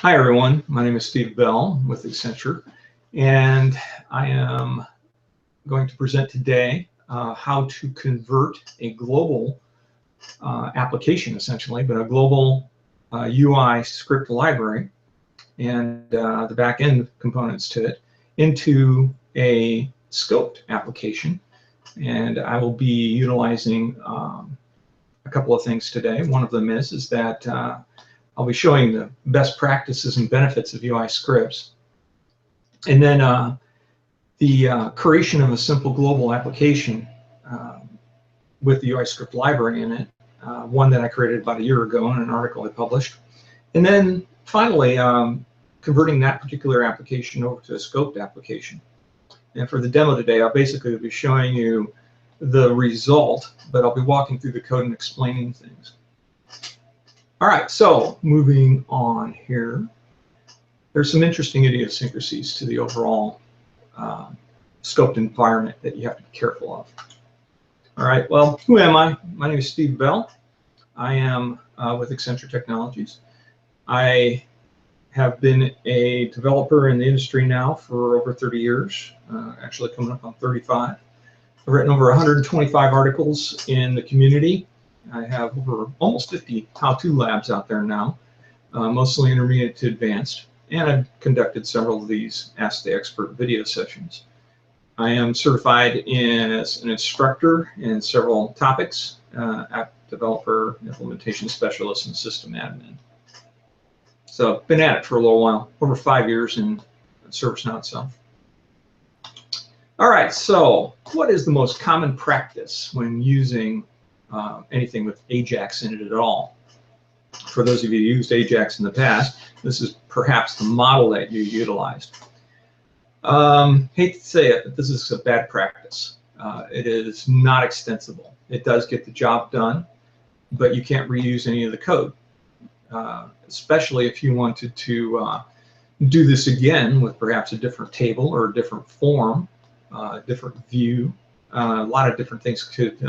Hi everyone, my name is Steve Bell with Accenture, and I am going to present today how to convert a global application, essentially, but a global UI script library and the back-end components to it into a scoped application. And I will be utilizing a couple of things today. One of them is that I'll be showing the best practices and benefits of UI scripts. And then the creation of a simple global application with the UI script library in it, one that I created about a year ago in an article I published. And then finally, converting that particular application over to a scoped application. And for the demo today, I'll basically be showing you the result, but I'll be walking through the code and explaining things. All right, so moving on here, there's some interesting idiosyncrasies to the overall scoped environment that you have to be careful of. All right, well, who am I? My name is Steve Bell. I am with Accenture Technologies. I have been a developer in the industry now for over 30 years, actually coming up on 35. I've written over 125 articles in the community. I have over almost 50 how-to labs out there now, mostly intermediate to advanced, and I've conducted several of these Ask the Expert video sessions. I am certified as an instructor in several topics, app developer, implementation specialist, and system admin. So I've been at it for a little while, over 5 years in ServiceNow itself. All right, so what is the most common practice when using anything with Ajax in it at all? For those of you who used Ajax in the past, this is perhaps the model that you utilized. Hate to say it, but this is a bad practice. It is not extensible. It does get the job done, but you can't reuse any of the code, especially if you wanted to do this again with perhaps a different table or a different form, different view. A lot of different things could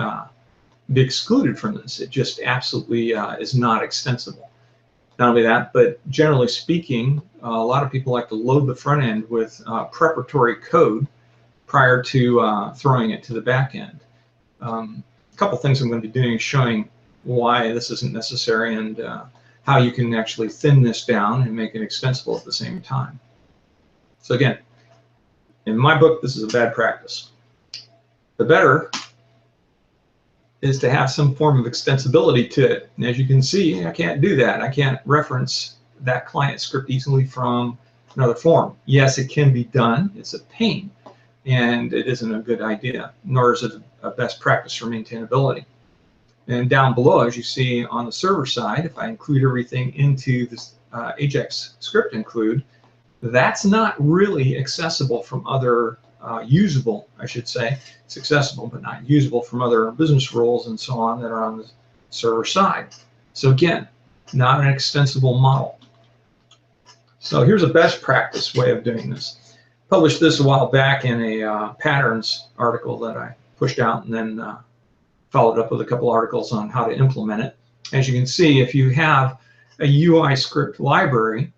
be excluded from this. It just absolutely is not extensible. Not only that, but generally speaking, a lot of people like to load the front end with preparatory code prior to throwing it to the back end. A couple things I'm going to be doing is showing why this isn't necessary and how you can actually thin this down and make it extensible at the same time. So again, in my book, this is a bad practice. The better is to have some form of extensibility to it. And as you can see, I can't do that. I can't reference that client script easily from another form. Yes, it can be done. It's a pain, and it isn't a good idea, nor is it a best practice for maintainability. And down below, as you see on the server side, if I include everything into this Ajax script include, that's not really accessible from other usable, I should say. It's accessible, but not usable from other business rules and so on that are on the server side. So again, not an extensible model. So here's a best practice way of doing this. Published this a while back in a patterns article that I pushed out and then followed up with a couple articles on how to implement it. As you can see, if you have a UI script library,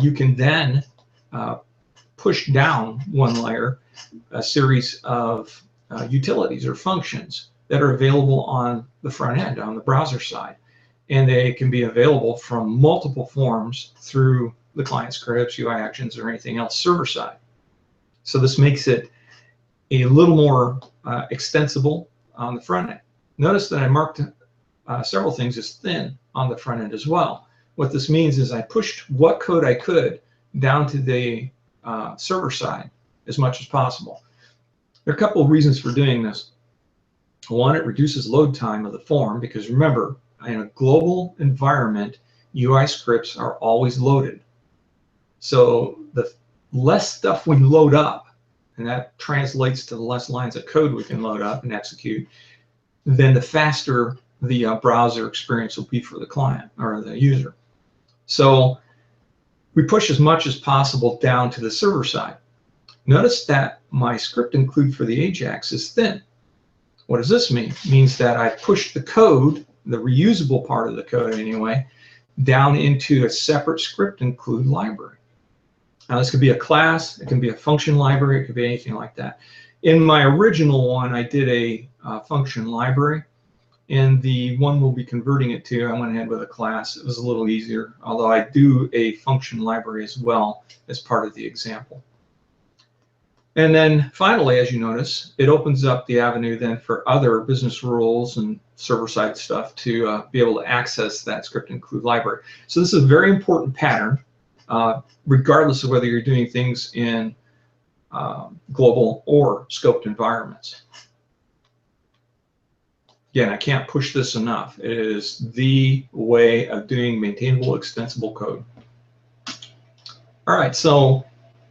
you can then push down one layer a series of utilities or functions that are available on the front end, on the browser side. And they can be available from multiple forms through the client scripts, UI actions, or anything else server side. So this makes it a little more extensible on the front end. Notice that I marked several things as thin on the front end as well. What this means is I pushed what code I could down to the server side as much as possible. There are a couple of reasons for doing this. One, it reduces load time of the form because remember, in a global environment, UI scripts are always loaded. So the less stuff we load up, and that translates to the less lines of code we can load up and execute, then the faster the browser experience will be for the client or the user. So we push as much as possible down to the server side. Notice that my script include for the Ajax is thin. What does this mean? It means that I pushed the code, the reusable part of the code anyway, down into a separate script include library. Now this could be a class, it can be a function library, it could be anything like that. In my original one, I did a function library, and the one we'll be converting it to, I went ahead with a class. It was a little easier, although I do a function library as well as part of the example. And then finally, as you notice, it opens up the avenue then for other business rules and server-side stuff to be able to access that script include library. So this is a very important pattern, regardless of whether you're doing things in global or scoped environments. Again, I can't push this enough. It is the way of doing maintainable, extensible code. All right, so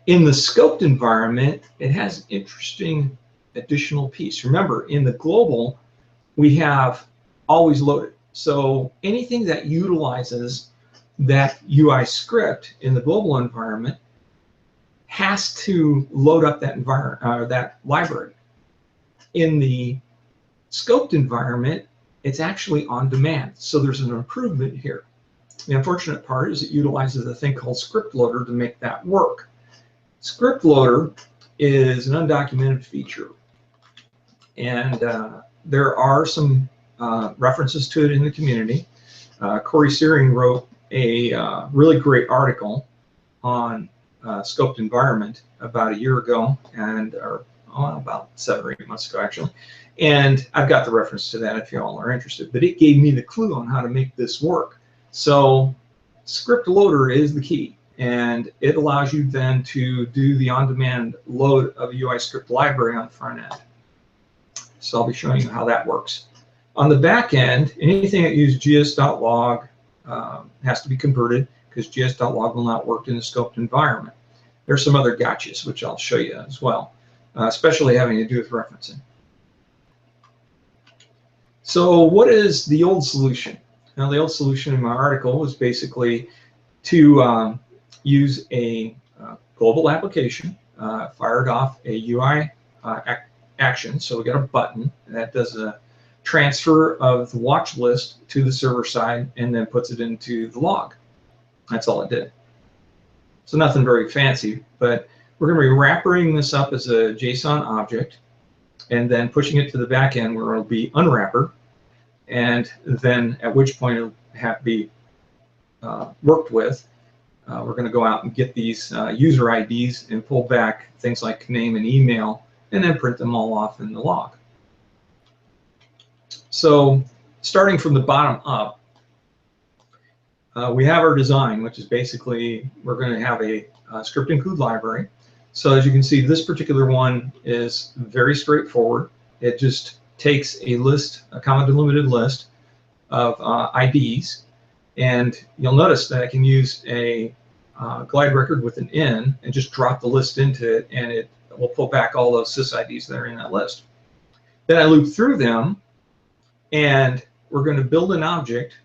in the scoped environment, it has an interesting additional piece. Remember, in the global, we have always loaded. So anything that utilizes that UI script in the global environment has to load up that environment, that library. In the scoped environment, it's actually on demand. So there's an improvement here. The unfortunate part is it utilizes a thing called script loader to make that work. Script loader is an undocumented feature, and there are some references to it in the community. Corey Searing wrote a really great article on scoped environment about a year ago, and about 7 or 8 months ago actually. And I've got the reference to that if you all are interested, but it gave me the clue on how to make this work. So script loader is the key, and it allows you then to do the on-demand load of a UI script library on the front end. So I'll be showing you how that works. On the back end, anything that uses gs.log has to be converted, because gs.log will not work in a scoped environment. There's some other gotchas, which I'll show you as well, especially having to do with referencing. So what is the old solution? Now, the old solution in my article was basically to use a global application, fired off a UI action. So we got a button that does a transfer of the watch list to the server side and then puts it into the log. That's all it did. So nothing very fancy, but we're going to be wrapping this up as a JSON object and then pushing it to the back end where it'll be unwrapper, and then at which point it'll have to be worked with. We're going to go out and get these user IDs and pull back things like name and email, and then print them all off in the log. So starting from the bottom up, we have our design, which is basically we're going to have a script include library. So as you can see, this particular one is very straightforward. It just takes a list, a comma delimited list of IDs, and you'll notice that I can use a glide record with an N and just drop the list into it, and it will pull back all those sysids that are in that list. Then I loop through them, and we're going to build an object,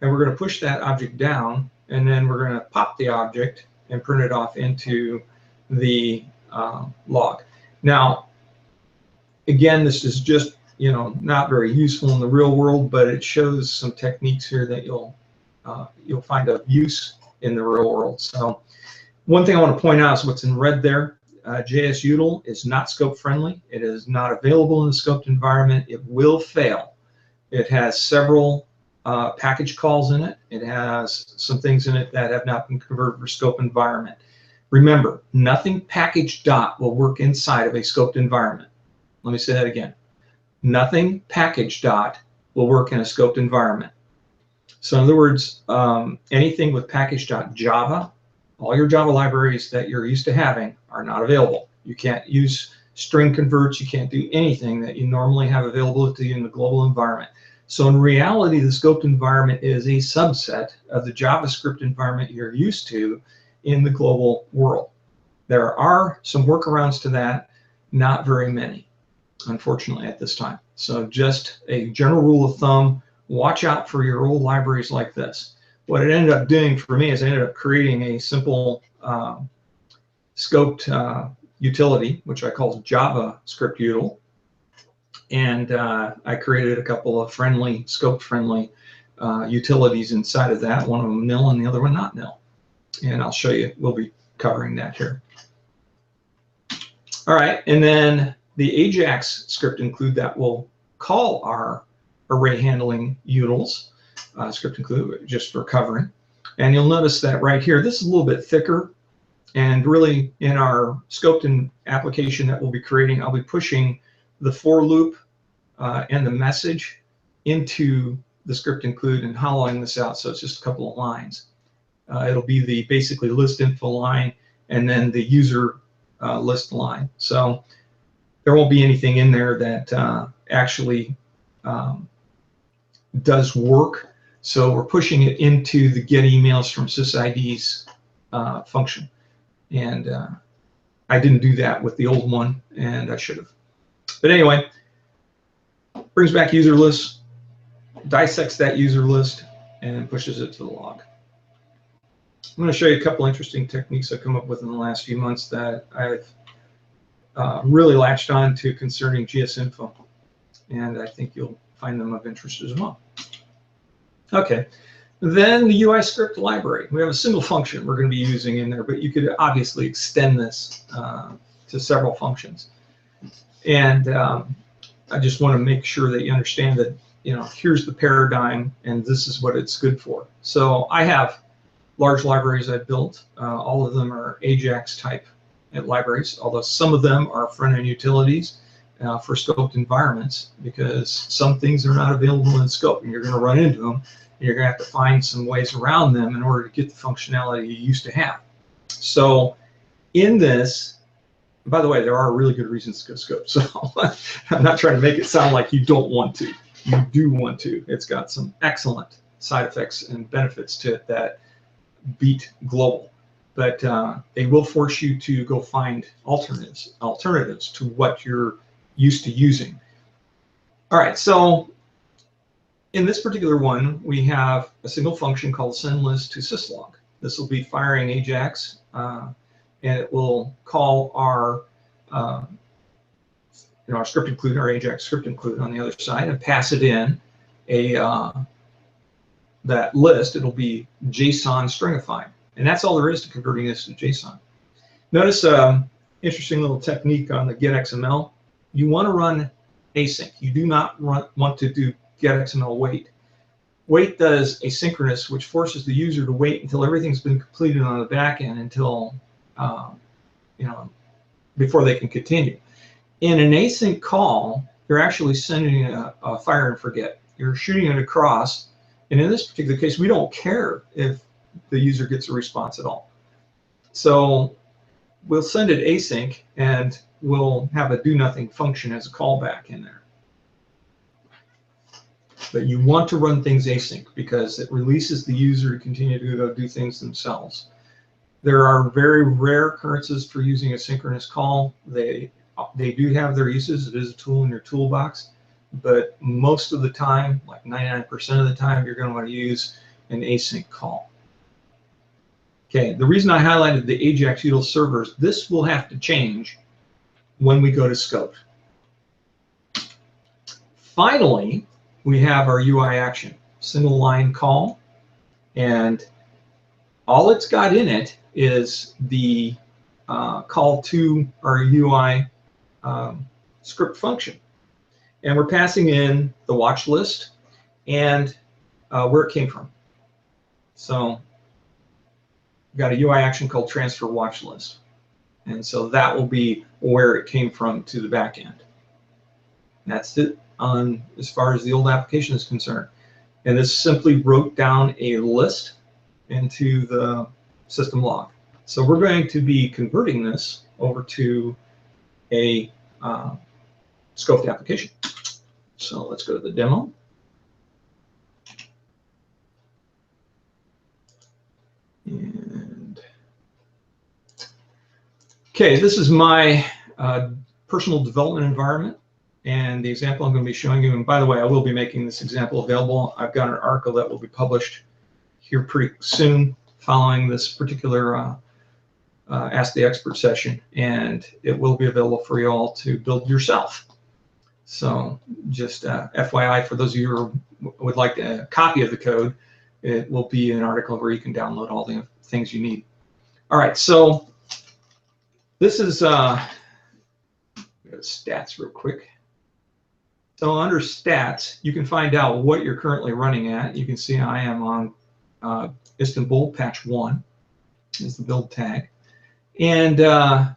and we're going to push that object down, and then we're going to pop the object and print it off into the log. Now, again, this is just, not very useful in the real world, but it shows some techniques here that you'll find of use in the real world. So one thing I want to point out is what's in red there. JSUtil is not scope friendly. It is not available in the scoped environment. It will fail. It has several package calls in it. It has some things in it that have not been converted for scope environment. Remember, nothing package dot will work inside of a scoped environment. Let me say that again. Nothing package dot will work in a scoped environment. So in other words, anything with package.java, all your Java libraries that you're used to having are not available. You can't use string converts. You can't do anything that you normally have available to you in the global environment. So in reality, the scoped environment is a subset of the JavaScript environment you're used to in the global world. There are some workarounds to that, not very many, unfortunately, at this time. So just a general rule of thumb, watch out for your old libraries like this. What it ended up doing for me is I ended up creating a simple scoped utility, which I call JavaScript util. And I created a couple of friendly, scope-friendly utilities inside of that, one of them nil and the other one not nil. And I'll show you, we'll be covering that here. All right, and then the Ajax script include that will call our array handling utils, script include just for covering. And you'll notice that right here, this is a little bit thicker. And really in our scoped in application that we'll be creating, I'll be pushing the for loop and the message into the script include and hollowing this out. So it's just a couple of lines. It'll be the basically list info line and then the user list line. So there won't be anything in there that actually does work. So we're pushing it into the get emails from sysid's function. And I didn't do that with the old one, and I should have. But anyway, brings back user list, dissects that user list, and pushes it to the log. I'm going to show you a couple interesting techniques I've come up with in the last few months that I've really latched on to concerning GSinfo, and I think you'll find them of interest as well. Okay, then the UI script library. We have a single function we're going to be using in there, but you could obviously extend this to several functions. And I just want to make sure that you understand that, you know, here's the paradigm and this is what it's good for. So I have large libraries I've built. All of them are Ajax type libraries, although some of them are front-end utilities for scoped environments, because some things are not available in scope and you're going to run into them. You're going to have to find some ways around them in order to get the functionality you used to have. So in this, by the way, there are really good reasons to go scope. So I'm not trying to make it sound like you don't want to. You do want to. It's got some excellent side effects and benefits to it that beat global. But they will force you to go find alternatives to what you're used to using. All right, so in this particular one, we have a single function called sendList to syslog. This will be firing Ajax, and it will call our, our script include, our Ajax script include on the other side, and pass it in that list. It'll be JSON stringified, and that's all there is to converting this to JSON. Notice interesting little technique on the getXML. You want to run async. You do not want to do getXML wait. Wait does asynchronous, which forces the user to wait until everything's been completed on the back end until before they can continue. In an async call, you're actually sending a fire and forget. You're shooting it across, and in this particular case, we don't care if the user gets a response at all. So we'll send it async, and we'll have a do nothing function as a callback in there. But you want to run things async because it releases the user to continue to go do things themselves. There are very rare occurrences for using a synchronous call. They do have their uses. It is a tool in your toolbox, but most of the time, like 99% of the time, you're going to want to use an async call. Okay, the reason I highlighted the Ajax util servers, this will have to change when we go to scope. Finally, we have our UI action, single line call, and all it's got in it is the call to our UI script function. And we're passing in the watch list and where it came from. So we've got a UI action called transfer watch list. And so that will be where it came from to the back end. That's it on as far as the old application is concerned. And this simply wrote down a list into the system log. So we're going to be converting this over to a scoped application. So let's go to the demo. And okay, this is my personal development environment. And the example I'm going to be showing you, and by the way, I will be making this example available. I've got an article that will be published here pretty soon following this particular Ask the Expert session, and it will be available for you all to build yourself. So just FYI, for those of you who would like a copy of the code, it will be an article where you can download all the things you need. All right, so this is go to stats real quick. So under stats, you can find out what you're currently running at. You can see I am on Istanbul patch 1 is the build tag. And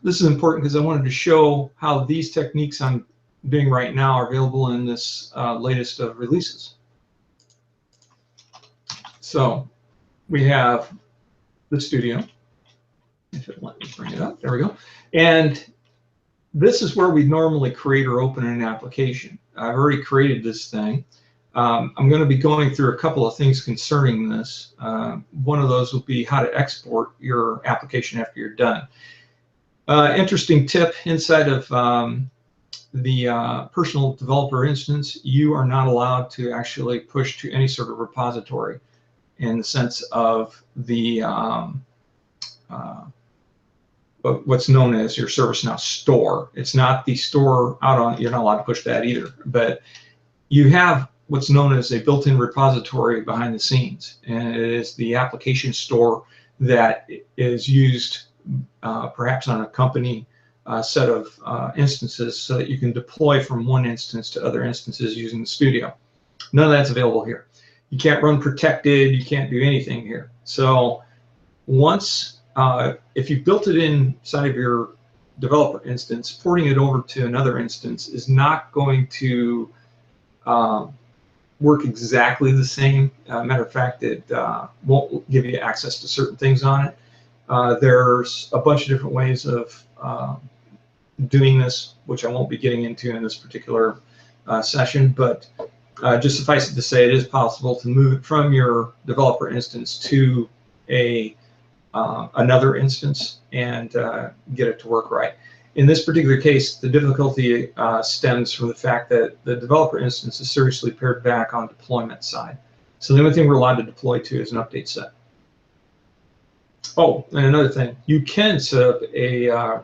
this is important because I wanted to show how these techniques I'm doing right now are available in this latest of releases. So we have the studio. If it let me bring it up, there we go. And this is where we normally create or open an application. I've already created this thing. I'm going to be going through a couple of things concerning this. One of those will be how to export your application after you're done. Interesting tip, inside of the personal developer instance, you are not allowed to actually push to any sort of repository in the sense of the what's known as your ServiceNow store. It's not the store out on, you're not allowed to push that either, but you have what's known as a built-in repository behind the scenes, and it is the application store that is used perhaps on a company set of instances so that you can deploy from one instance to other instances using the studio. None of that's available here. You can't run protected, you can't do anything here. So once, if you've built it inside of your developer instance, porting it over to another instance is not going to work exactly the same. Matter of fact, it won't give you access to certain things on it. There's a bunch of different ways of doing this, which I won't be getting into in this particular session, but just suffice it to say, it is possible to move it from your developer instance to another instance and get it to work right. In this particular case, the difficulty stems from the fact that the developer instance is seriously pared back on deployment side. So the only thing we're allowed to deploy to is an update set. Oh, and another thing, you can set up a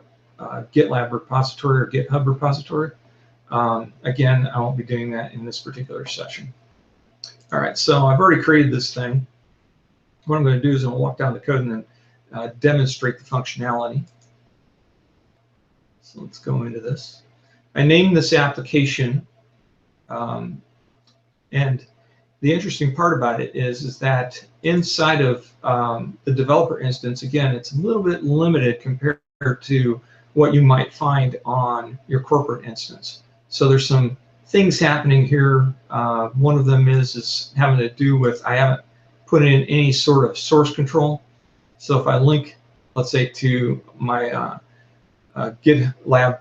GitLab repository or GitHub repository. Again, I won't be doing that in this particular session. All right, so I've already created this thing. What I'm going to do is I'm going to walk down the code and then demonstrate the functionality. So let's go into this. I named this application, and the interesting part about it is that inside of the developer instance, again, it's a little bit limited compared to what you might find on your corporate instance. So there's some things happening here. One of them is having to do with, I haven't put in any sort of source control. So if I link, let's say, to my GitLab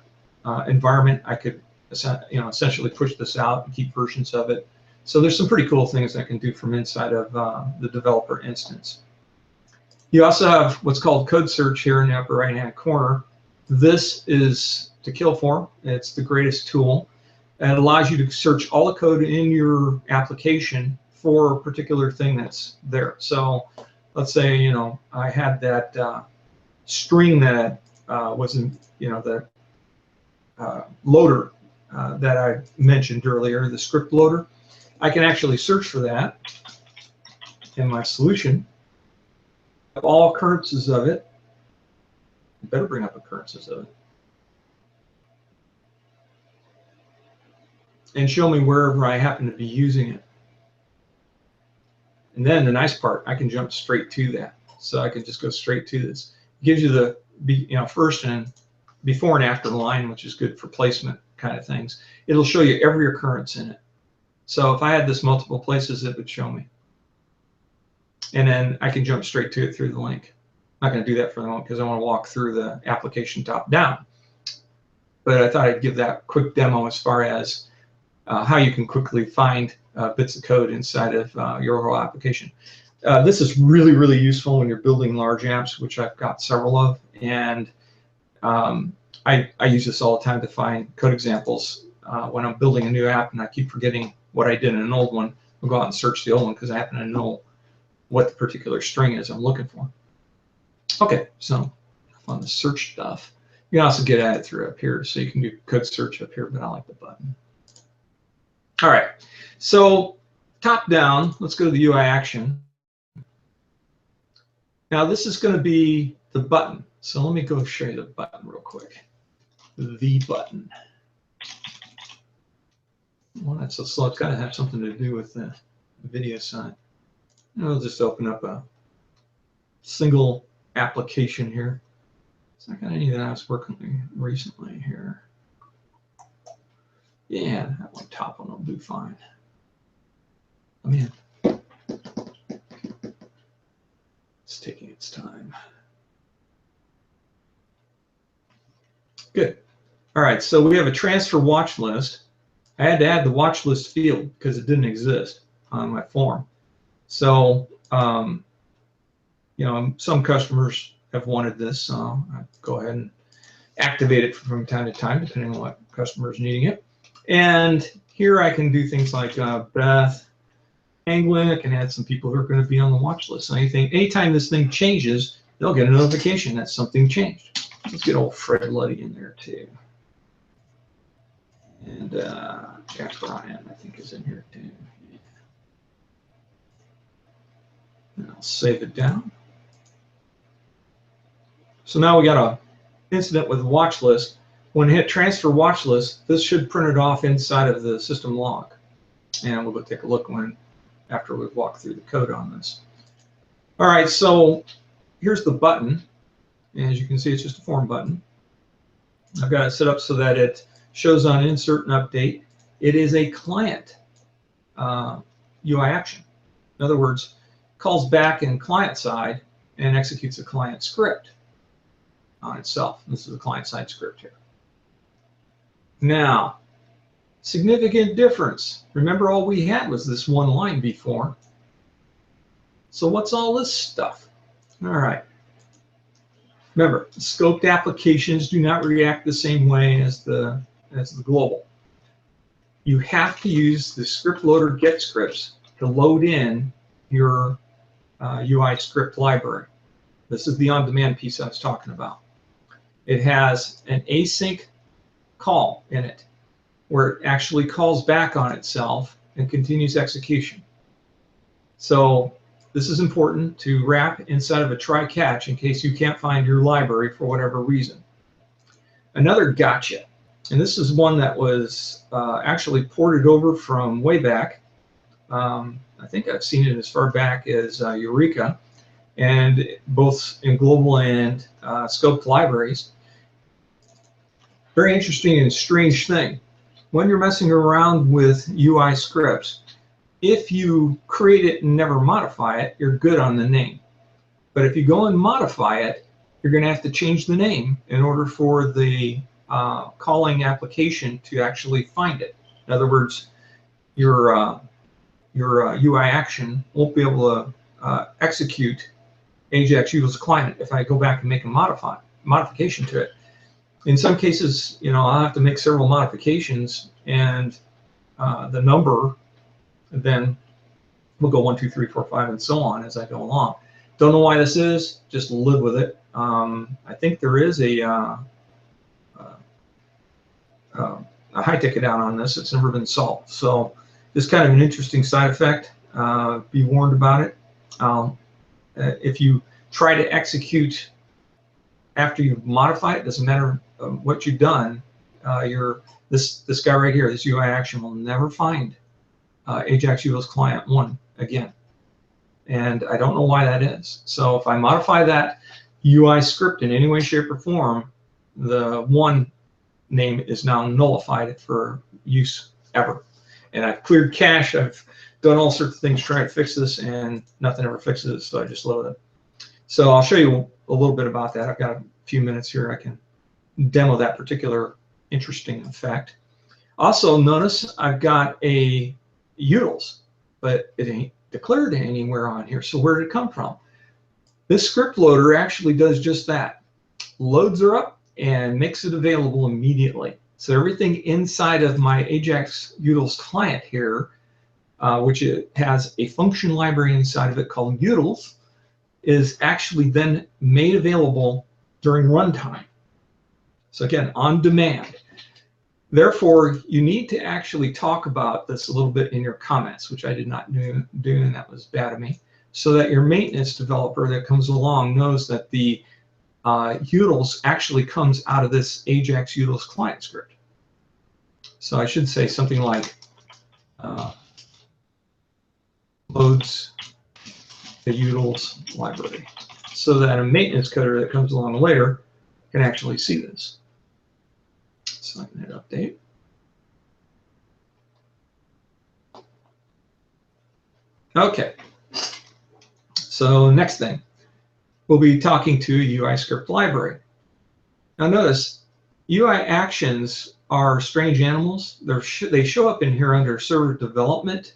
environment, I could essentially push this out and keep versions of it. So there's some pretty cool things I can do from inside of the developer instance. You also have what's called code search here in the upper right-hand corner. This is to kill for. It's the greatest tool. And it allows you to search all the code in your application for a particular thing that's there. So let's say, I had that string that was in, the loader that I mentioned earlier, the script loader. I can actually search for that in my solution. Have all occurrences of it. I better bring up occurrences of it. And show me wherever I happen to be using it. And then the nice part, I can jump straight to that. So I can just go straight to this. It gives you the first and before and after line, which is good for placement kind of things. It'll show you every occurrence in it. So if I had this multiple places, it would show me. And then I can jump straight to it through the link. I'm not going to do that for the moment because I want to walk through the application top down. But I thought I'd give that quick demo as far as how you can quickly find bits of code inside of your overall application. This is really, really useful when you're building large apps, which I've got several of. And I use this all the time to find code examples when I'm building a new app and I keep forgetting what I did in an old one. I'll go out and search the old one because I happen to know what the particular string is I'm looking for. Okay, so on the search stuff, you can also get at it through up here. So you can do code search up here, but I like the button. All right, so top down, let's go to the UI action. Now this is going to be the button. So let me go show you the button real quick. The button. Well, that's so slow. It's got to have something to do with the video side. I'll just open up a single application here. It's not got any that I was working recently here. Yeah, that one top one will do fine. Come in. It's taking its time. Good. All right, so we have a transfer watch list. I had to add the watch list field because it didn't exist on my form. So, you know, some customers have wanted this, so I'll go ahead and activate it from time to time, depending on what customer is needing it. And here I can do things like Beth, Anglin. I can add some people who are going to be on the watch list. So anytime this thing changes, they'll get a notification that something changed. Let's get old Fred Luddy in there too. And Jack Bryan, I think, is in here too. Yeah. And I'll save it down. So now we got a incident with watch list. When hit transfer watch list, this should print it off inside of the system log. And we'll go take a look after we walk through the code on this. All right, so here's the button. And as you can see, it's just a form button. I've got it set up so that it shows on insert and update. It is a client UI action. In other words, calls back in client side and executes a client script on itself. This is a client side script here. Now, significant difference. Remember, all we had was this one line before. So what's all this stuff? All right. Remember, scoped applications do not react the same way as the global. You have to use the script loader get scripts to load in your UI script library. This is the on-demand piece I was talking about. It has an async call in it, where it actually calls back on itself and continues execution. So this is important to wrap inside of a try-catch in case you can't find your library for whatever reason. Another gotcha, and this is one that was actually ported over from way back. I think I've seen it as far back as Eureka, and both in global and scoped libraries. Very interesting and strange thing. When you're messing around with UI scripts, if you create it and never modify it, you're good on the name. But if you go and modify it, you're going to have to change the name in order for the calling application to actually find it. In other words, your UI action won't be able to execute Ajax Utils client if I go back and make a modification to it. In some cases, you know, I'll have to make several modifications, and the number, and then we'll go 1, 2, 3, 4, 5, and so on as I go along. Don't know why this is. Just live with it. I think there is a high ticket out on this. It's never been solved. So just kind of an interesting side effect. Be warned about it. If you try to execute after you've modified it, doesn't matter what you've done, this guy right here, this UI action will never find Ajax Utils client 1 again. And I don't know why that is. So if I modify that UI script in any way, shape, or form, the 1 name is now nullified for use ever. And I've cleared cache. I've done all sorts of things trying to fix this, and nothing ever fixes it, so I just load it. So I'll show you a little bit about that. I've got a few minutes here. I can demo that particular interesting effect. Also, notice I've got a utils, but it ain't declared anywhere on here. So where did it come from? This script loader actually does just that. Loads her up and makes it available immediately. So everything inside of my Ajax Utils client here, which it has a function library inside of it called utils, is actually then made available during runtime. So again, on demand. Therefore, you need to actually talk about this a little bit in your comments, which I did not do, and that was bad of me, so that your maintenance developer that comes along knows that the utils actually comes out of this Ajax utils client script. So I should say something like loads the utils library, so that a maintenance coder that comes along later can actually see this. So I can hit update. Okay. So next thing, we'll be talking to UI script library. Now notice, UI actions are strange animals. They show up in here under server development,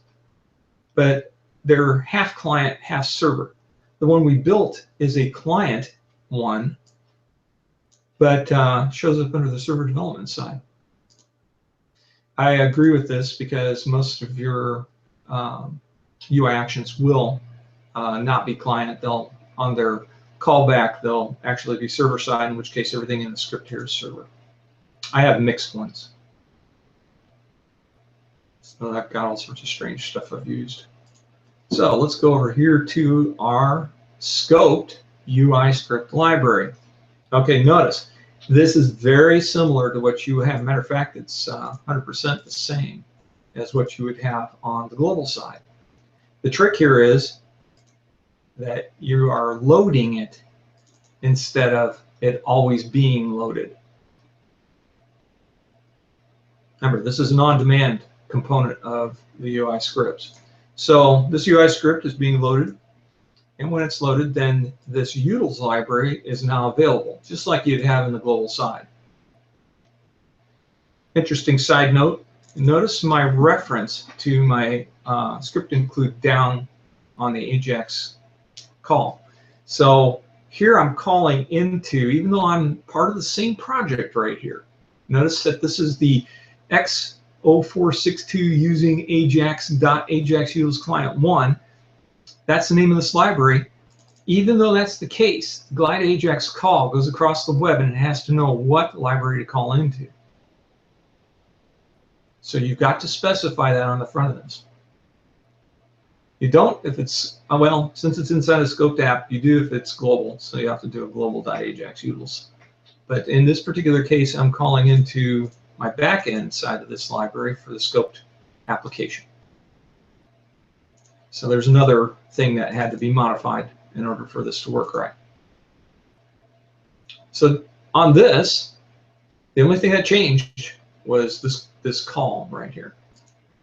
but they're half client, half server. The one we built is a client one, but shows up under the server development side. I agree with this because most of your UI actions will not be client. They'll, on their callback, they'll actually be server side, in which case everything in the script here is server. I have mixed ones. So I've got all sorts of strange stuff I've used. So let's go over here to our scoped UI script library. Okay, notice this is very similar to what you have. Matter of fact, it's 100% the same as what you would have on the global side. The trick here is that you are loading it instead of it always being loaded. Remember, this is an on-demand component of the UI scripts. So this UI script is being loaded, and when it's loaded, then this utils library is now available, just like you'd have in the global side. Interesting side note, notice my reference to my script include down on the Ajax call. So here I'm calling into, even though I'm part of the same project right here, notice that this is the X0462 using Ajax.Ajax utils client 1. That's the name of this library. Even though that's the case, the Glide Ajax call goes across the web and it has to know what library to call into. So you've got to specify that on the front of this. You don't if it's, well, since it's inside a scoped app, you do if it's global. So you have to do a global.ajax utils. But in this particular case, I'm calling into my backend side of this library for the scoped application. So there's another thing that had to be modified in order for this to work right. So on this, the only thing that changed was this call right here.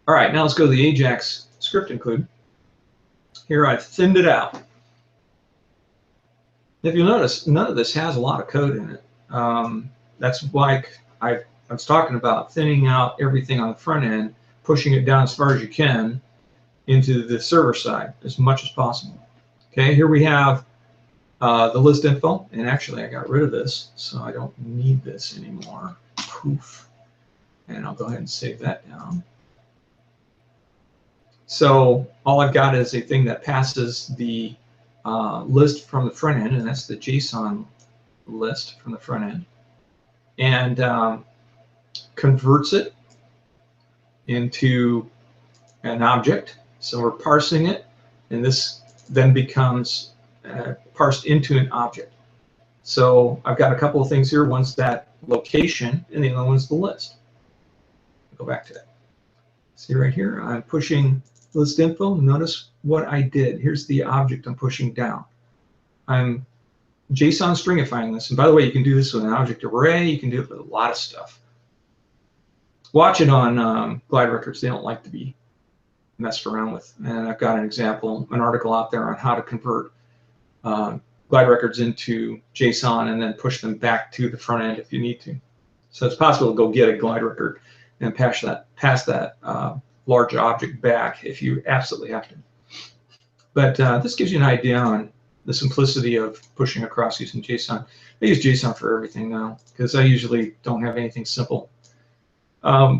All right, now let's go to the Ajax script include. Here I've thinned it out. If you'll notice, none of this has a lot of code in it. That's why I was talking about thinning out everything on the front end, pushing it down as far as you can into the server side as much as possible. Okay, here we have the list info, and actually I got rid of this, so I don't need this anymore. Poof. And I'll go ahead and save that down. So all I've got is a thing that passes the list from the front end, and that's the JSON list from the front end, and converts it into an object. So we're parsing it, and this then becomes parsed into an object. So I've got a couple of things here. One's that location, and the other one's the list. Go back to that. See right here, I'm pushing list info. Notice what I did. Here's the object I'm pushing down. I'm JSON stringifying this. And by the way, you can do this with an object array. You can do it with a lot of stuff. Watch it on Glide records. They don't like to be messed around with. And I've got an example, an article out there on how to convert Glide records into JSON and then push them back to the front end if you need to. So it's possible to go get a Glide record and pass that large object back if you absolutely have to. But this gives you an idea on the simplicity of pushing across using JSON. I use JSON for everything now because I usually don't have anything simple.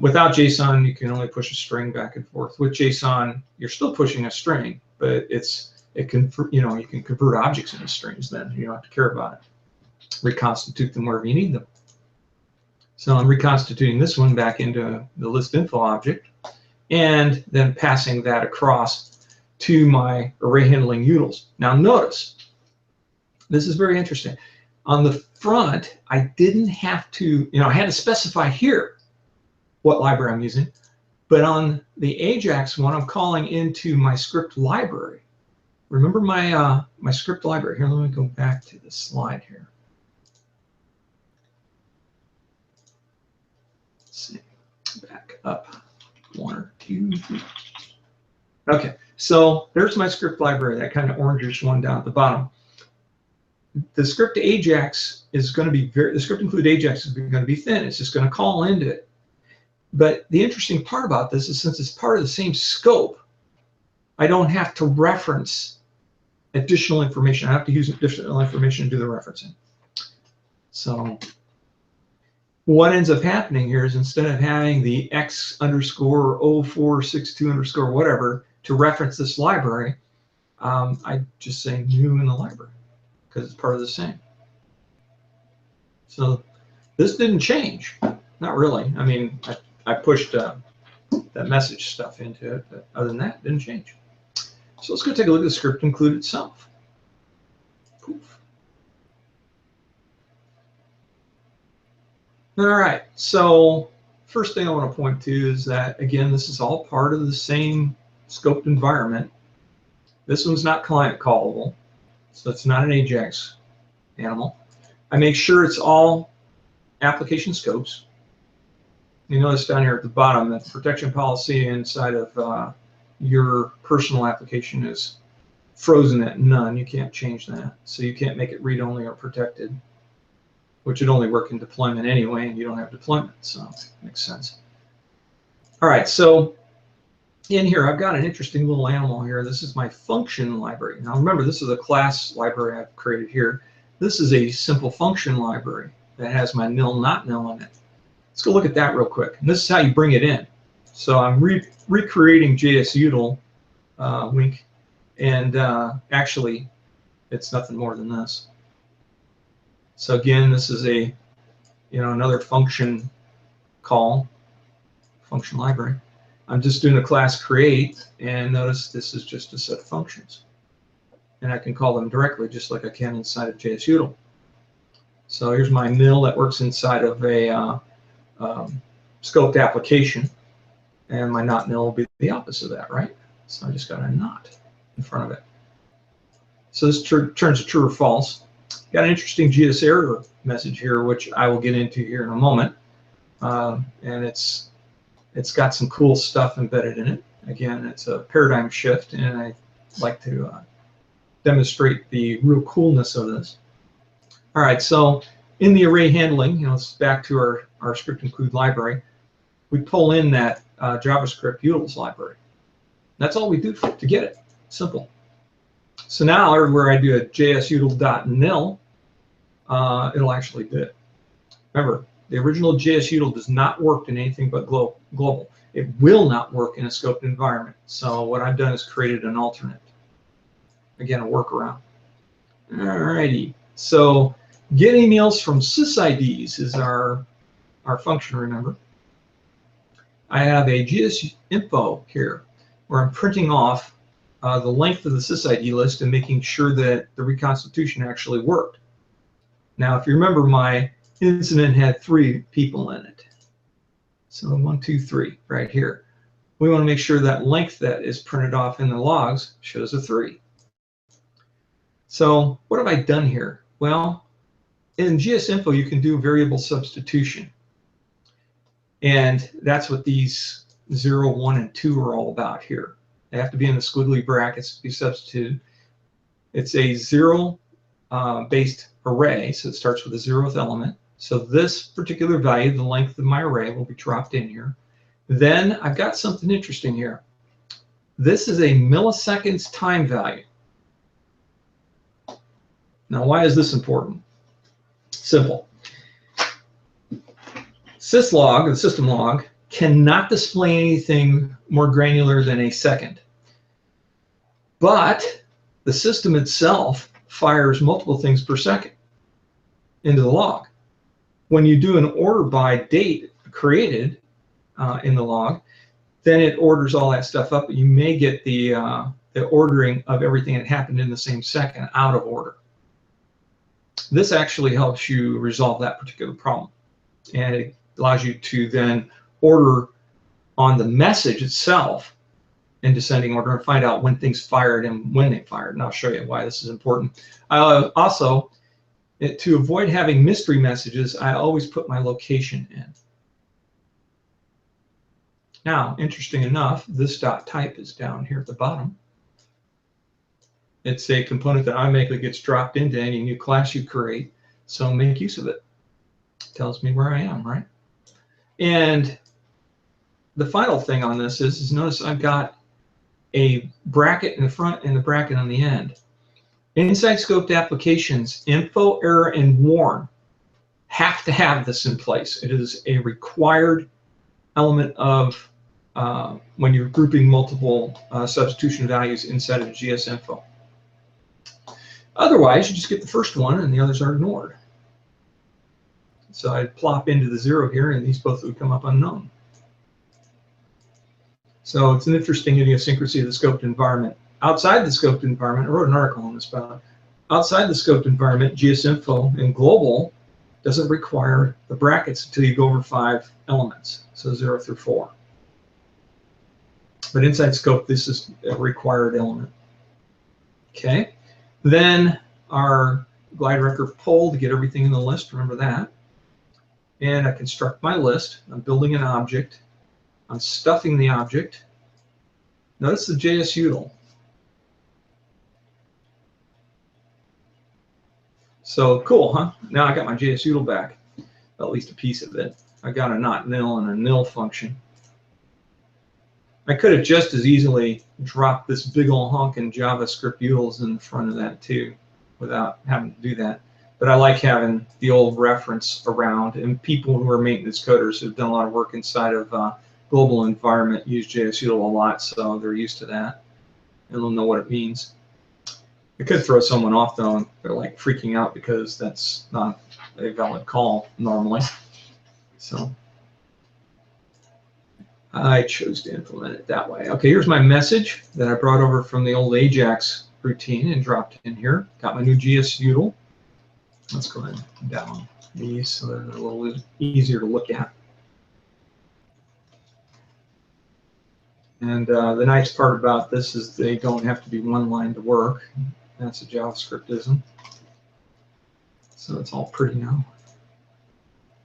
Without JSON, you can only push a string back and forth. With JSON, you're still pushing a string, but you can convert objects into strings. Then you don't have to care about it. Reconstitute them wherever you need them. So I'm reconstituting this one back into the list info object, and then passing that across to my array handling utils. Now notice, this is very interesting. On the front, I didn't have to, I had to specify here what library I'm using, but on the Ajax one, I'm calling into my script library. Remember my my script library. Here, let me go back to the slide here. Let's see, back up 1 or 2. Okay, so there's my script library, that kind of orangish one down at the bottom. The script Ajax is going to be the script include Ajax is going to be thin. It's just going to call into it. But the interesting part about this is, since it's part of the same scope, I don't have to reference additional information. I have to use additional information to do the referencing. So what ends up happening here is, instead of having the X underscore 0462 underscore whatever to reference this library, I just say new in the library, because it's part of the same. So this didn't change, not really. I mean, I pushed that message stuff into it, but other than that, it didn't change. So let's go take a look at the script include itself. Poof. All right, so first thing I want to point to is that, again, this is all part of the same scoped environment. This one's not client callable, so it's not an Ajax animal. I make sure it's all application scopes. You notice down here at the bottom that the protection policy inside of your personal application is frozen at none. You can't change that. So you can't make it read-only or protected, which would only work in deployment anyway, and you don't have deployment, so it makes sense. All right, so in here, I've got an interesting little animal here. This is my function library. Now remember, this is a class library I've created here. This is a simple function library that has my nil, not nil in it. Let's go look at that real quick. And this is how you bring it in. So I'm recreating JSUtil wink, and actually, it's nothing more than this. So again, this is a, another function call, function library. I'm just doing a class create, and notice this is just a set of functions. And I can call them directly, just like I can inside of JSUtil. So here's my nil that works inside of a scoped application, and my not nil will be the opposite of that, right? So I just got a not in front of it. So this turns to true or false. Got an interesting GS error message here, which I will get into here in a moment, and it's got some cool stuff embedded in it. Again, it's a paradigm shift, and I like to demonstrate the real coolness of this. All right, so in the array handling, it's back to our script include library. We pull in that JavaScript utils library. That's all we do to get it. Simple. So now everywhere I do a jsutil.nil, it'll actually do it. Remember, the original JSUtil does not work in anything but global. It will not work in a scoped environment. So what I've done is created an alternate. Again, a workaround. Alrighty. So get emails from sysids is our function, remember. I have a GSInfo here where I'm printing off the length of the sysid list and making sure that the reconstitution actually worked. Now, if you remember, my incident had 3 people in it. So 1, 2, 3 right here. We want to make sure that length that is printed off in the logs shows a 3. So what have I done here? Well, in GSInfo, you can do variable substitution. And that's what these 0, 1, and 2 are all about here. They have to be in the squiggly brackets to be substituted. It's a 0 based array, so it starts with the 0th element. So this particular value, the length of my array, will be dropped in here. Then I've got something interesting here. This is a milliseconds time value. Now, why is this important? Simple. Syslog, the system log, cannot display anything more granular than a second. But the system itself fires multiple things per second into the log. when you do an order by date created in the log, then it orders all that stuff up. You may get the ordering of everything that happened in the same second out of order. This actually helps you resolve that particular problem, and it allows you to then order on the message itself in descending order and find out when things fired and when they fired. And I'll show you why this is important. Also, to avoid having mystery messages, I always put my location in. Now, interesting enough, this .type is down here at the bottom. It's a component that automatically gets dropped into any new class you create, so make use of it. Tells me where I am, right? And the final thing on this is notice I've got a bracket in the front and a bracket on the end. Inside scoped applications, info, error, and warn have to have this in place. It is a required element of when you're grouping multiple substitution values inside of GSInfo. Otherwise, you just get the first one and the others are ignored. So I'd plop into the 0 here, and these both would come up unknown. So it's an interesting idiosyncrasy of the scoped environment. Outside the scoped environment, I wrote an article on this about outside the scoped environment, GSInfo and global doesn't require the brackets until you go over 5 elements, so 0 through 4. But inside scope, this is a required element. Okay. Then our glide record poll to get everything in the list, remember that. And I construct my list. I'm building an object. I'm stuffing the object. Notice the JSUtil. So cool, huh? Now I got my JSUtil back, at least a piece of it. I got a not nil and a nil function. I could have just as easily dropped this big old hunk in JavaScript utils in front of that too, without having to do that. But I like having the old reference around, and people who are maintenance coders who've done a lot of work inside of global environment use JSUtil a lot, so they're used to that, and they'll know what it means. It could throw someone off though, and they're like freaking out because that's not a valid call normally. So I chose to implement it that way. Okay, here's my message that I brought over from the old Ajax routine and dropped in here. Got my new GSUtil. Let's go ahead and down these so they're a little easier to look at. And the nice part about this is they don't have to be one line to work. That's a JavaScriptism. So it's all pretty now.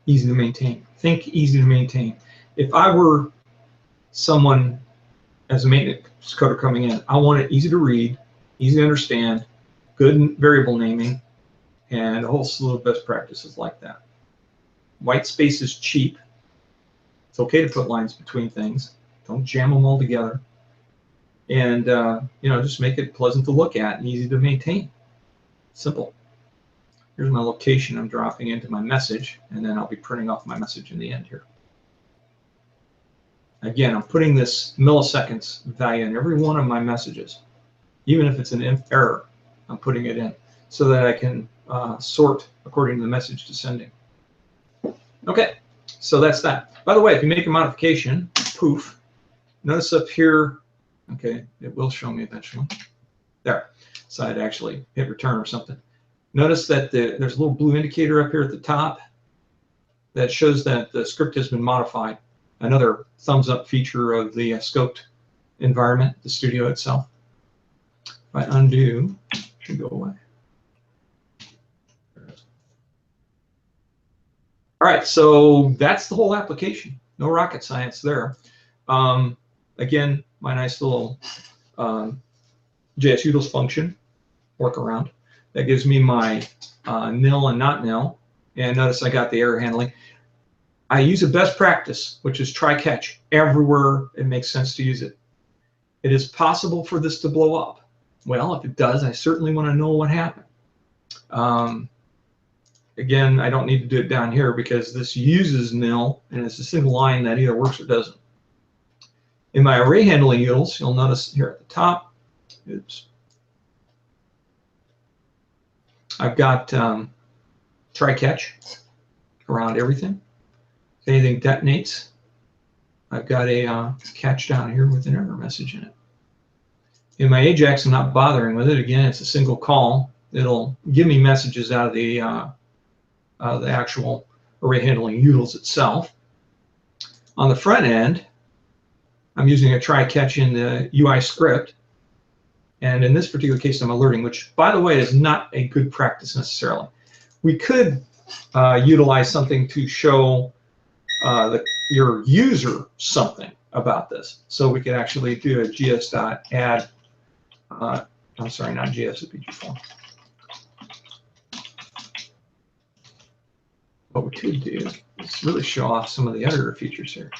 Easy to maintain. Think easy to maintain. If I were someone as a maintenance coder coming in, I want it easy to read, easy to understand, good variable naming, and a whole slew of best practices like that. White space is cheap. It's okay to put lines between things. Don't jam them all together. And you know, just make it pleasant to look at and easy to maintain. Simple. Here's my location I'm dropping into my message, and then I'll be printing off my message in the end here. Again, I'm putting this milliseconds value in every one of my messages. Even if it's an error, I'm putting it in so that I can sort according to the message descending. Okay, so that's that. By the way, if you make a modification, poof, notice up here, okay, it will show me eventually. There, so I'd actually hit return or something. Notice that there's a little blue indicator up here at the top that shows that the script has been modified. Another thumbs up feature of the scoped environment, the studio itself. If I undo, it should go away. All right, so that's the whole application. No rocket science there. Again, my nice little JSUtils function workaround that gives me my nil and not nil. And notice I got the error handling. I use a best practice, which is try catch everywhere it makes sense to use it. It is possible for this to blow up. Well, if it does, I certainly want to know what happened. Again, I don't need to do it down here because this uses nil, and it's a single line that either works or doesn't. In my array handling utils, you'll notice here at the top, oops, I've got try catch. around everything. If anything detonates, I've got a catch down here with an error message in it. In my Ajax, I'm not bothering with it. Again, it's a single call. It'll give me messages out of the actual array handling utils itself. On the front end, I'm using a try catch in the UI script. And in this particular case, I'm alerting, which, by the way, is not a good practice necessarily. We could utilize something to show your user something about this. So we could actually do a gs.add, I'm sorry, not gs, it'd be G4. What we could do is really show off some of the editor features here.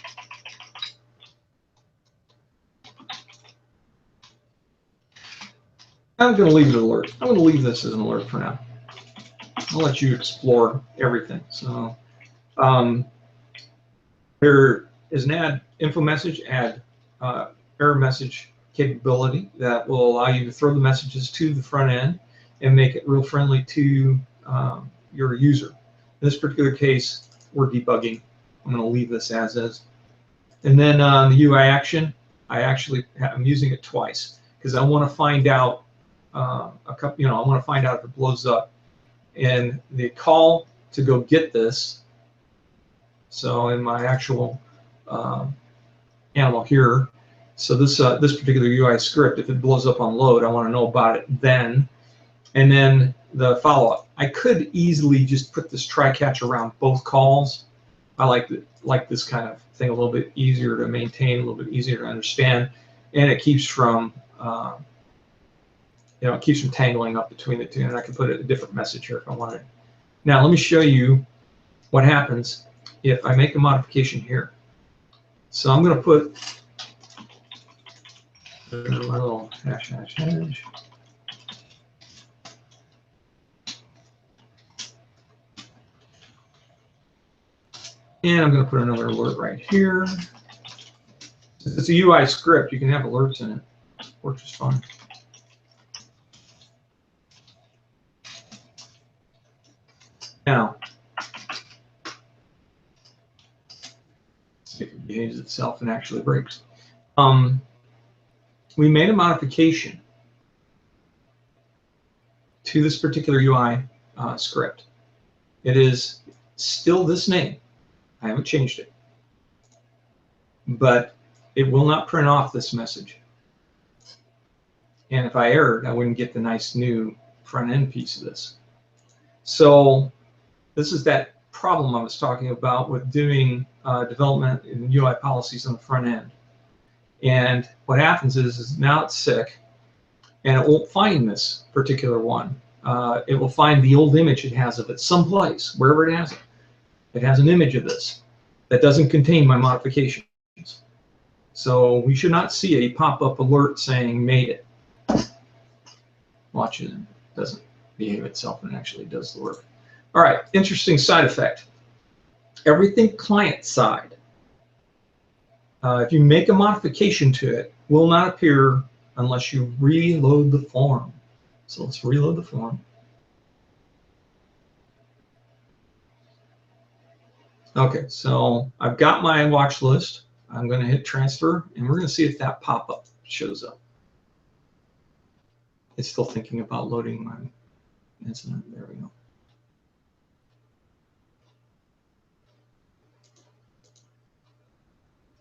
I'm going to leave it alert. I'm going to leave this as an alert for now. I'll let you explore everything. So there is an add info message, add error message capability that will allow you to throw the messages to the front end and make it real friendly to your user. In this particular case, we're debugging. I'm going to leave this as is. And then on the UI action, I'm using it twice because I want to find out I want to find out if it blows up. And the call to go get this. So in my actual animal here, so this particular UI script, if it blows up on load, I want to know about it then. And then the follow-up. I could easily just put this try catch around both calls. I like this kind of thing a little bit easier to maintain, a little bit easier to understand, and it keeps from it keeps from tangling up between the two. And I can put a different message here if I wanted. Now let me show you what happens if I make a modification here. So I'm going to put my little hash. And I'm going to put another alert right here. It's a UI script. You can have alerts in it. Works just fine. Now, see if it behaves itself and actually breaks. We made a modification to this particular UI script. It is still this name. I haven't changed it. But it will not print off this message. And if I errored, I wouldn't get the nice new front end piece of this. So this is that problem I was talking about with doing development in UI policies on the front end. And what happens is now it's sick, and it won't find this particular one. It will find the old image it has of it someplace, wherever it has it. It has an image of this that doesn't contain my modifications. So we should not see a pop-up alert saying made it. Watch it, it doesn't behave itself and actually does the work. All right, interesting side effect. Everything client side, if you make a modification to it, will not appear unless you reload the form. So let's reload the form. Okay, so I've got my watch list. I'm going to hit transfer, and we're going to see if that pop-up shows up. It's still thinking about loading my incident. There we go.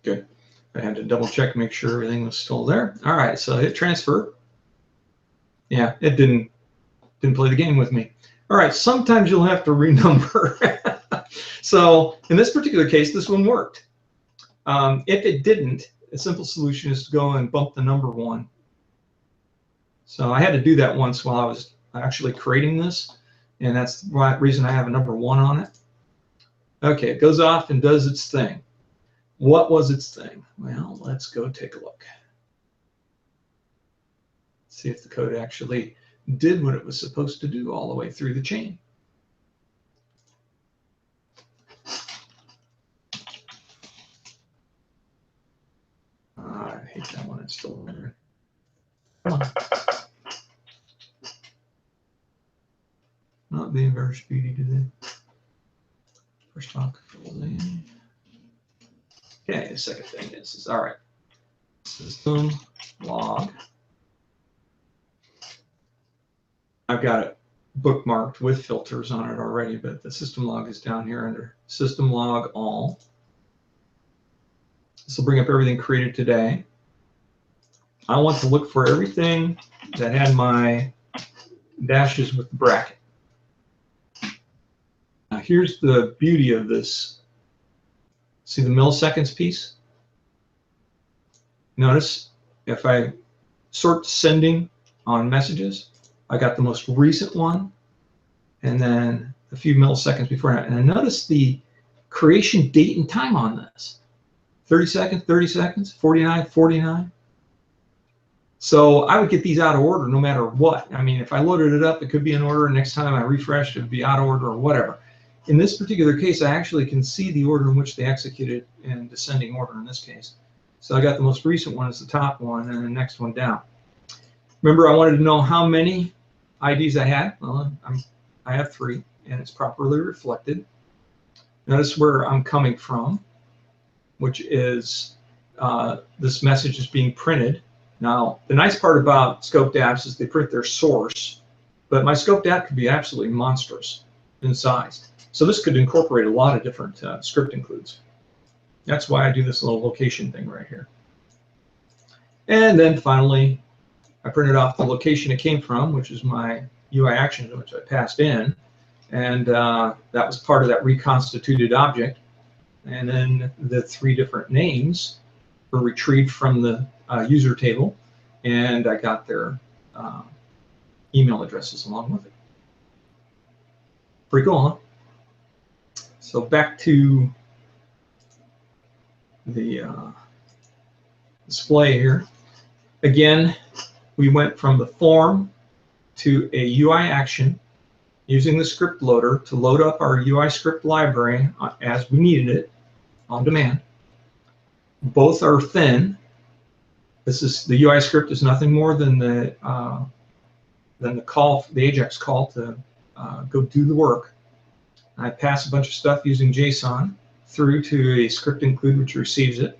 Good. I had to double check, make sure everything was still there. All right, so hit transfer. Yeah, it didn't play the game with me. All right, sometimes you'll have to renumber. So in this particular case, this one worked. If it didn't, a simple solution is to go and bump the number 1. So I had to do that once while I was actually creating this, and that's the reason I have a number 1 on it. Okay, it goes off and does its thing. What was its thing? Well, let's go take a look. See if the code actually did what it was supposed to do all the way through the chain. I hate that one. It's still there. Come on. Not being very speedy today. First talk. Okay, the second thing is all right. System log. I've got it bookmarked with filters on it already, but the system log is down here under system log all. This will bring up everything created today. I want to look for everything that had my dashes with the bracket. Now here's the beauty of this. See the milliseconds piece? Notice if I sort sending on messages, I got the most recent one and then a few milliseconds before that. And I notice the creation date and time on this. 30 seconds, 49, 49. So I would get these out of order no matter what. I mean, if I loaded it up, it could be in order. Next time I refreshed, it would be out of order or whatever. In this particular case, I actually can see the order in which they executed in descending order in this case. So I got the most recent one as the top one and the next one down. Remember, I wanted to know how many IDs I had. Well, I have 3, and it's properly reflected. Notice where I'm coming from, which is this message is being printed. Now, the nice part about scoped apps is they print their source, but my scoped app could be absolutely monstrous in size. So this could incorporate a lot of different script includes. That's why I do this little location thing right here. And then finally, I printed off the location it came from, which is my UI action, which I passed in. And that was part of that reconstituted object. And then the 3 different names were retrieved from the user table, and I got their email addresses along with it. Pretty cool, huh? So back to the display here. Again, we went from the form to a UI action using the script loader to load up our UI script library as we needed it on demand. Both are thin. This is the UI script is nothing more than the call, the AJAX call to go do the work. I pass a bunch of stuff using JSON through to a script include which receives it.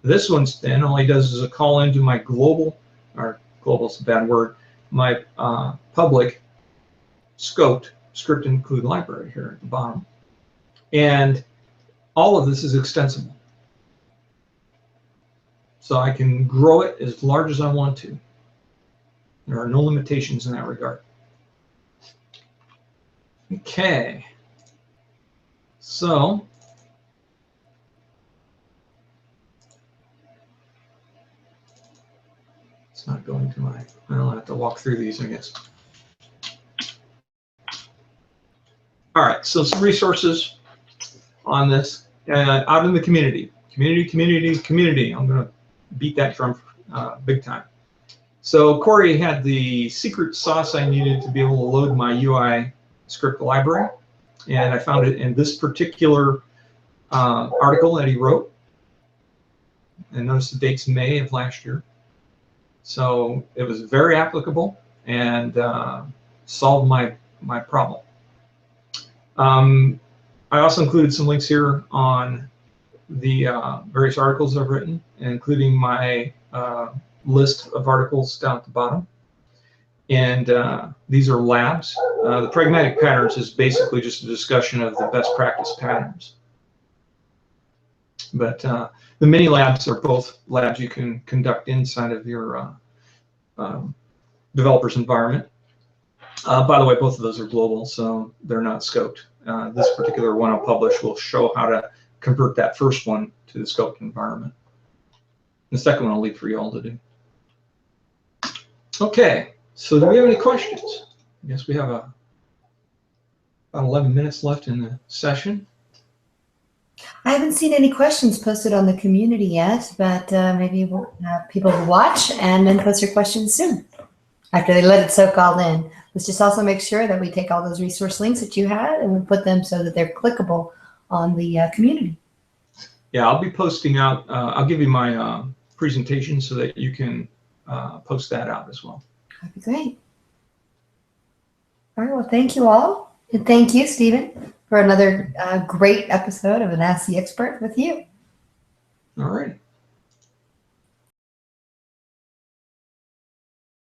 This one's thin. All he does is a call into my global, or global is a bad word, my public scoped script include library here at the bottom. And all of this is extensible. So I can grow it as large as I want to. There are no limitations in that regard. Okay. So it's not going to my, I'll have to walk through these, I guess. All right, so some resources on this out in the community. Community. I'm going to beat that drum big time. So Corey had the secret sauce I needed to be able to load my UI script library, and I found it in this particular article that he wrote. And notice the date's May of last year. So it was very applicable and solved my problem. I also included some links here on the various articles I've written, including my list of articles down at the bottom. And these are labs. The pragmatic patterns is basically just a discussion of the best practice patterns. But the mini labs are both labs you can conduct inside of your developer's environment. By the way, both of those are global, so they're not scoped. This particular one I'll publish will show how to convert that first one to the scoped environment. The second one I'll leave for you all to do. Okay, so do we have any questions? I guess we have about 11 minutes left in the session. I haven't seen any questions posted on the community yet, but maybe we'll have people watch and then post your questions soon after they let it soak all in. Let's just also make sure that we take all those resource links that you had and we put them so that they're clickable on the community. Yeah, I'll be posting out, I'll give you my presentation so that you can post that out as well. That'd be great. All right, well, thank you all. And thank you, Stephen, for for another great episode of an Ask the Expert with you. All right.